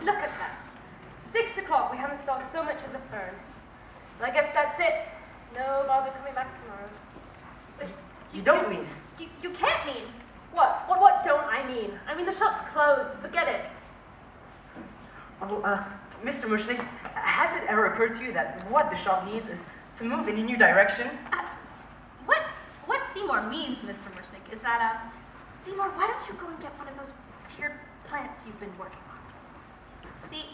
Look at that. 6 o'clock, we haven't sold so much as a fern. Well, I guess that's it. No bother coming back tomorrow. You don't mean? You can't mean. What don't I mean? I mean, the shop's closed. Forget it. Oh, Mr. Mushnick, has it ever occurred to you that what the shop needs is to move in a new direction? What Seymour means, Mr. Mushnick, is that, Seymour, why don't you go and get one of those weird plants you've been working on? See,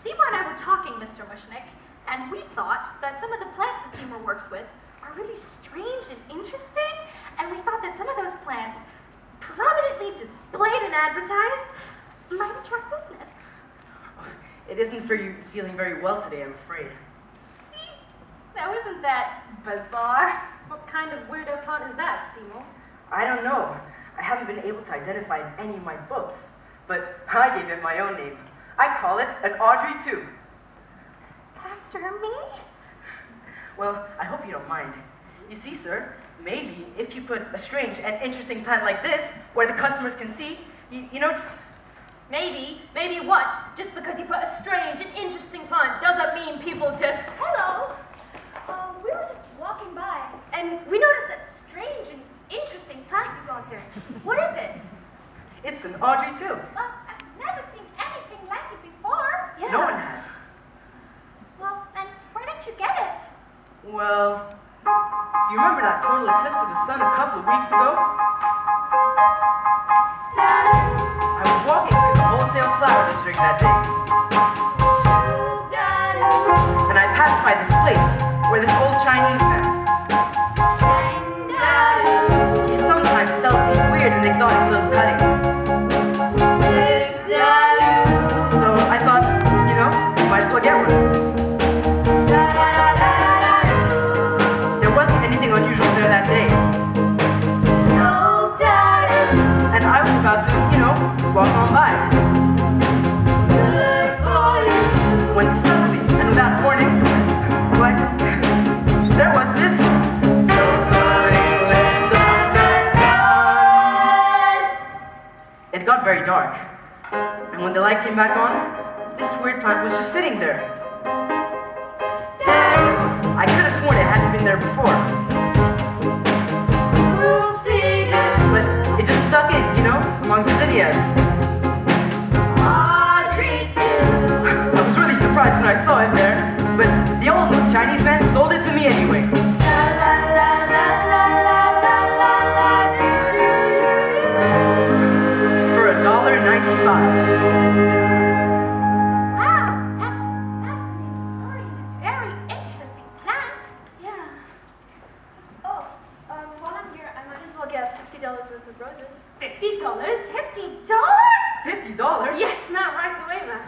Seymour and I were talking, Mr. Mushnick, and we thought that some of the plants that Seymour works with are really strange and interesting, and we thought that some of those plants, prominently displayed and advertised, might attract business. It isn't for you feeling very well today, I'm afraid. See? Now isn't that bizarre? What kind of weirdo plant is that, Seymour? I don't know. I haven't been able to identify it in any of my books, but I gave it my own name. I call it an Audrey II. After me? Well, I hope you don't mind. You see, sir, maybe if you put a strange and interesting plant like this, where the customers can see, you know, just... Maybe what? Just because you put a strange and interesting plant doesn't mean people just... Hello. We were just walking by, and we noticed that strange and interesting plant you got there. What is it? It's an Audrey II. I've never seen anything like it before. Yeah. No one has. Well, then where did you get it? Well, you remember that total eclipse of the sun a couple of weeks ago? I was walking through the wholesale flower district that day. And I passed by this place where this old Chinese man, he sometimes sells me weird and exotic little cuttings. So I thought, you know, might as well get one. There wasn't anything unusual there that day. And I was about to, you know, walk on by. When suddenly, and without warning, what? There was this total eclipse of the sun. It got very dark, and when the light came back on, this weird plant was just sitting there. I could have sworn it hadn't been there before. But it just stuck in, you know, among the zinnias. I was really surprised when I saw it there, but the old Chinese man sold it to me anyway. For $1.95. Wow, that's fascinating story. Very interesting plant. Yeah. Oh, while I'm here, I might as well get $50 worth of roses. $50? $50? $50? Yes, Matt, right away, Matt.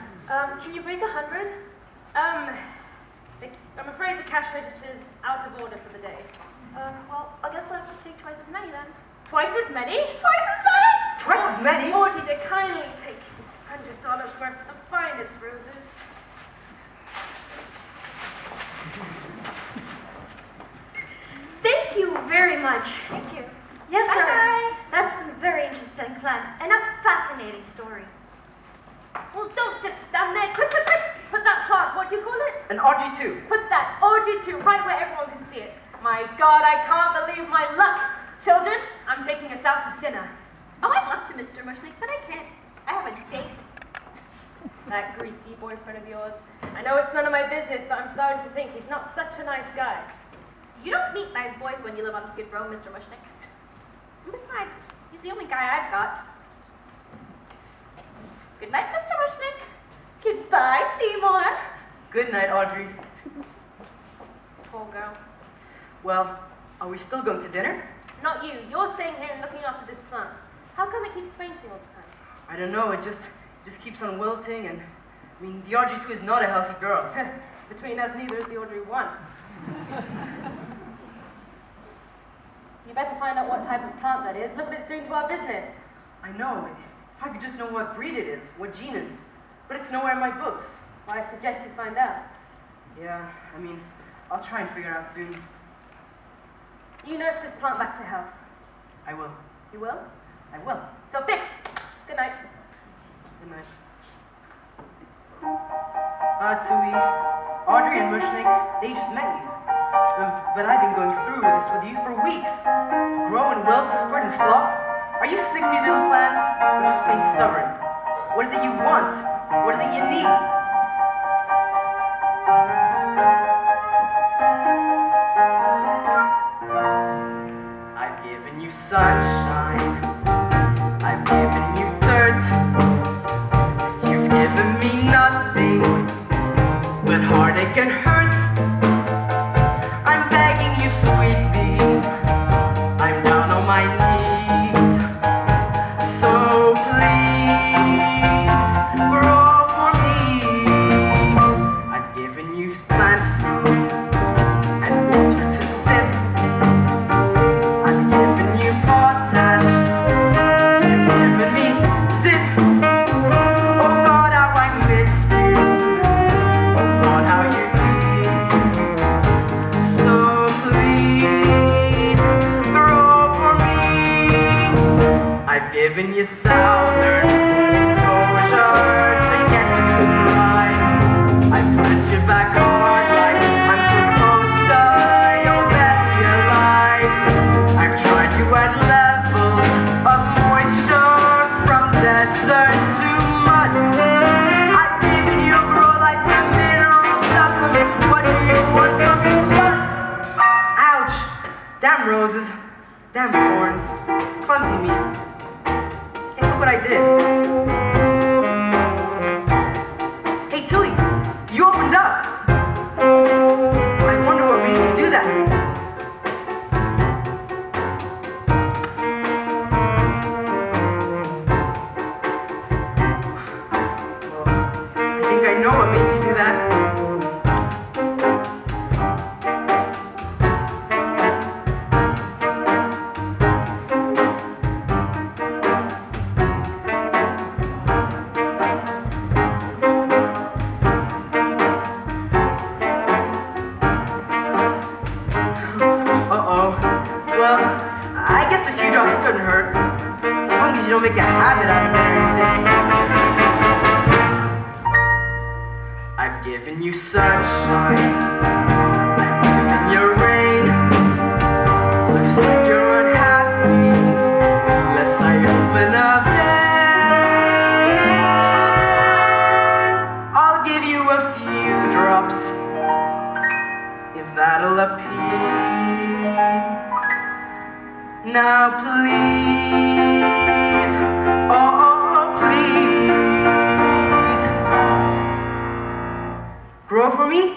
Can you break 100? I'm afraid the cash register's out of order for the day. Well, I guess I'll have to take twice as many then. Twice as many? Twice as many? Or did they kindly take $100 worth of the finest roses? Thank you very much. Thank you. Yes, sir. Bye-bye. That's a very interesting plant and a fascinating story. Well, don't just stand there. Quick. Put that plant, what do you call it? An Audrey II. Put that Audrey II right where everyone can see it. My God, I can't believe my luck. Children, I'm taking us out to dinner. Oh, I'd love to, Mr. Mushnick, but I can't. I have a date. That greasy boyfriend of yours. I know it's none of my business, but I'm starting to think he's not such a nice guy. You don't meet nice boys when you live on Skid Row, Mr. Mushnick. And besides, he's the only guy I've got. Good night, Mr. Mushnick. Goodbye, Seymour. Good night, Audrey. Poor girl. Well, are we still going to dinner? Not you. You're staying here and looking after this plant. How come it keeps fainting all the time? I don't know, it just keeps on wilting, and I mean, the Audrey II is not a healthy girl. Between us, neither is the Audrey I. You better find out what type of plant that is. Look what it's doing to our business. I know. If I could just know what breed it is, what genus. But it's nowhere in my books. Well, I suggest you find out. Yeah, I mean, I'll try and figure it out soon. You nurse this plant back to health. I will. You will? I will. So fix. Good night. Good night. Tui. Audrey and Mushnik, they just met you. But I've been going through this with you for weeks. Grow and wilt, spread and flop. Are you sick of these little plants? Or just plain stubborn? What is it you want? What is it you need? I've given you sunshine. I've given you dirt. You've given me nothing but heartache and hurt. I'm begging you, sweetie. I'm down on my knees. So please, grow for me. I've given you plant food and water to sip. I've given you potash. You've given me zip. Oh God, how I miss you. Oh God, how you tease. So please, grow for me. I've given you southern exposure to get you to fly. I've put you back on like I'm supposed to. You'll be alive. I've tried you at levels of moisture from desert to mud. I've given you brolites and mineral supplements. What do you want from me? What? Ouch! Damn roses, damn thorns, clumsy me. Hey, look what I did. Hey, Tilly, you opened up. I wonder what made you do that. Well, I think I know what made you do that. Uh-oh. Well, I guess a few drops couldn't hurt. As long as you don't make a habit out of everything. I've given you sunshine. I've given you rain. Looks like you're unhappy. Unless I open up. I'll give you a few drops. If that'll appease. Now please, oh please, grow for me.